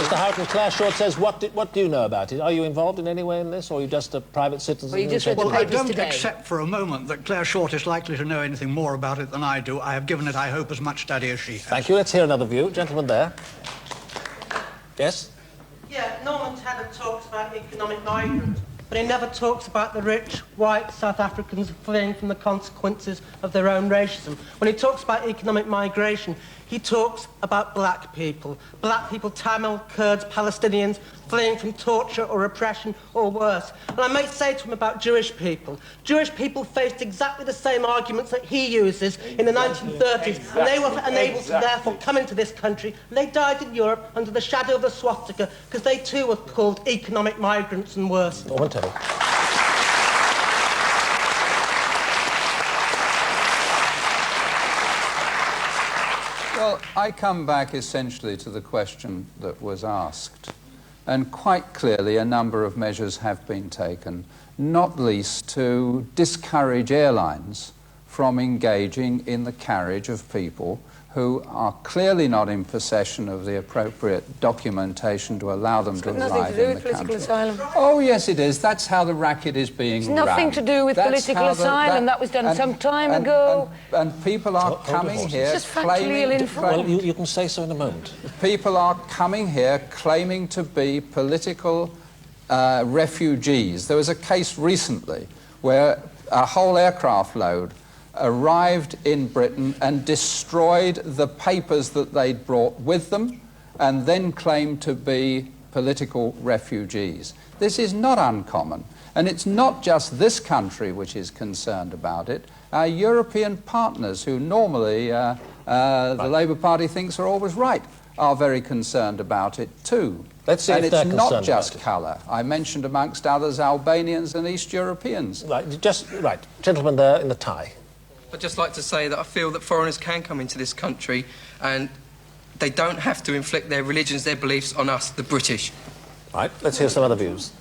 Mr. Houghton, Claire Short says, what do you know about it? Are you involved in any way in this, or are you just a private citizen? Well, you just read the Well, I papers don't today. accept for a moment that Claire Short is likely to know anything more about it than I do. I have given it, I hope, as much study as she has. Thank you. Let's hear another view. Gentleman there. Yes? Yeah, Norman Tebbit talks about economic migrants, but he never talks about the rich, white South Africans fleeing from the consequences of their own racism. When he talks about economic migration, he talks about black people, Tamil, Kurds, Palestinians, fleeing from torture or oppression or worse. And I may say to him about Jewish people. Jewish people faced exactly the same arguments that he uses in the 1930s, and they were unable to therefore come into this country, and they died in Europe under the shadow of the swastika, because they too were called economic migrants and worse. Norman Tebbit. Well, I come back essentially to the question that was asked. And quite clearly a number of measures have been taken, not least to discourage airlines from engaging in the carriage of people who are clearly not in possession of the appropriate documentation to allow them to arrive in the country. Asylum. Oh, yes, it is. That's how the racket is being run. It's nothing to do with political asylum. That was done some time ago. And people are coming here It's just factually ill-informed. Well, you can say so in a moment. People are coming here claiming to be political refugees. There was a case recently where a whole aircraft load arrived in Britain and destroyed the papers that they'd brought with them and then claimed to be political refugees. This is not uncommon, and it's not just this country which is concerned about it. Our European partners, who normally the Labour Party thinks are always right, are very concerned about it too. Let's see and if they're it's not concerned just about it. colour. I mentioned amongst others Albanians and East Europeans. Right, gentleman there in the tie. I'd just like to say that I feel that foreigners can come into this country and they don't have to inflict their religions, their beliefs on us, the British. Right, let's hear some other views.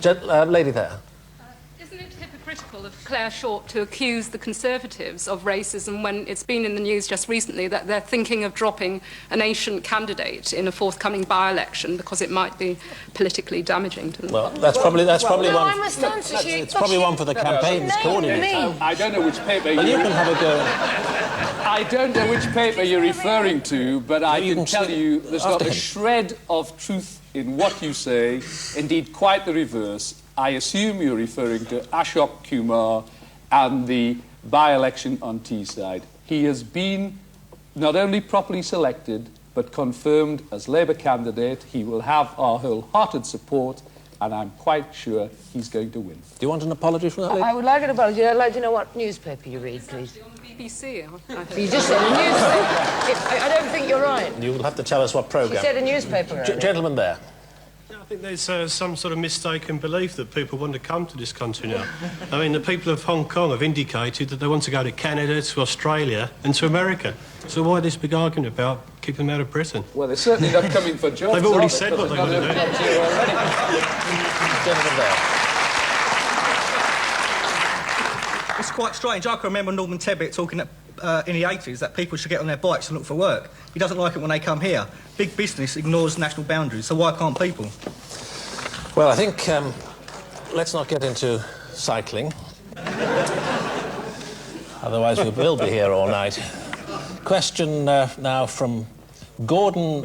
Lady there. Isn't it hypocritical of Claire Short to accuse the Conservatives of racism when it's been in the news just recently that they're thinking of dropping an ancient candidate in a forthcoming by-election because it might be politically damaging to them? Well, that's probably no, one. I must answer you. It's probably one for the campaign's coordinator. I don't know which paper Well, you can have a go. I don't know which paper you're referring to, but I can tell you there's not a shred of truth in what you say. Indeed, quite the reverse. I assume you're referring to Ashok Kumar and the by-election on Teesside. He has been not only properly selected, but confirmed as Labour candidate. He will have our wholehearted support, and I'm quite sure he's going to win. Do you want an apology from that lady? I would like an apology. I'd like to know what newspaper you read, please. On the BBC, I think. You just said a newspaper. I don't think you're right. You'll have to tell us what You programme. said a newspaper earlier. Gentleman there. I think there's some sort of mistaken belief that people want to come to this country now. I mean, the people of Hong Kong have indicated that they want to go to Canada, to Australia and to America. So why this big argument about keeping them out of Britain? Well, they're certainly not coming for jobs. They've already are they? said what they want to do. Jobs here already. Gentleman there. It's quite strange. I can remember Norman Tebbit talking in the 80s that people should get on their bikes and look for work. He doesn't like it when they come here. Big business ignores national boundaries, so why can't people? Well, I think let's not get into cycling. Otherwise we will be here all night. Question now from Gordon